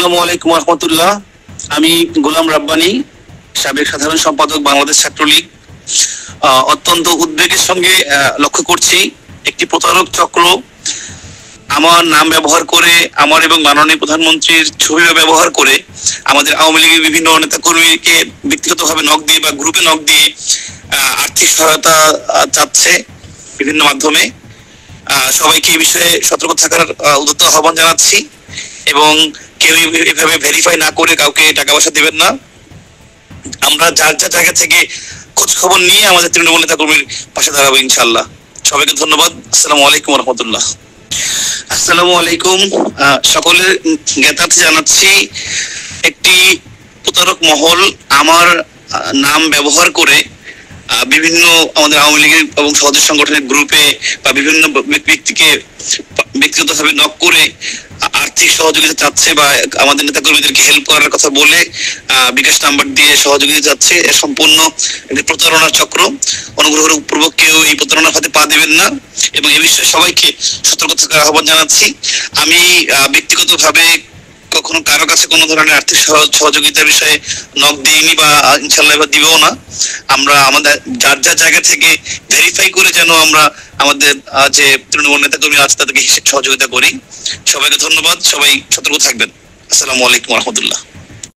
আসসালামু আলাইকুম রহমতুল্লাহ। আমি গোলাম রাব্বানী, সাবেক সাধারণ সম্পাদক, বাংলাদেশ ছাত্রলীগ। অত্যন্ত উদ্বেগের সঙ্গে লক্ষ্য করছি একটি প্রতারক চক্র আমার নাম ব্যবহার করে, আমার এবং মাননীয় প্রধানমন্ত্রীর ছবি ব্যবহার করে আমাদের আওয়ামী লীগের বিভিন্ন নেতা কর্মীকে ব্যক্তিগতভাবে নক দিয়ে বা গ্রুপে নক দিয়ে আর্থিক সহায়তা চাচ্ছে বিভিন্ন মাধ্যমে। সবাইকে এই বিষয়ে সতর্ক থাকার উদ্যত আহ্বান জানাচ্ছি এবং কেউ এভাবে ভেরিফাই না করে কাউকে টাকা পয়সা দেবেন না। আমরা যার যার জায়গা থেকে খোঁজ খবর নিয়ে আমাদের তৃণমূল নেতা কর্মীর পাশে দাঁড়াবো ইনশাল্লাহ। সবাইকে ধন্যবাদ। আসসালামু আলাইকুম রহমতুল্লাহ। আসসালামু আলাইকুম। সকলের জ্ঞাতার্থে জানাচ্ছি, একটি প্রতারক মহল আমার নাম ব্যবহার করে বিভিন্ন আমাদের আওয়ামী লীগের এবং সহযোগী সংগঠনের গ্রুপে বা বিভিন্ন ব্যক্তিকে ব্যক্তিগতভাবে নক করে আর্থিক সহযোগিতা চাচ্ছে বা আমাদের নেতা কর্মীদেরকে হেল্প করার কথা বলে বিকাশ নাম্বার দিয়ে সহযোগিতা চাচ্ছে। সম্পূর্ণ একটি প্রতারণার চক্র। অনুগ্রহপূর্বক কেউ এই প্রতারণার হাতে পা দেবেন না এবং এ বিষয়ে সবাইকে সতর্ক থাকার আহ্বান জানাচ্ছি। আমি ব্যক্তিগতভাবে কখনো কারো কাছে কোনো ধরনের আর্থিক সহযোগিতার বিষয়ে নক দিইনি বা ইনশাল্লাহ এবার দিবেও না। আমরা আমাদের যার যার জায়গা থেকে ভেরিফাই করে যেন আমরা আমাদের যে তৃণমূল নেতা কর্মী আছে তাদেরকে সহযোগিতা করি। সবাইকে ধন্যবাদ। সবাই সতর্ক থাকবেন। আসসালামু আলাইকুম রহমতুল্লাহ।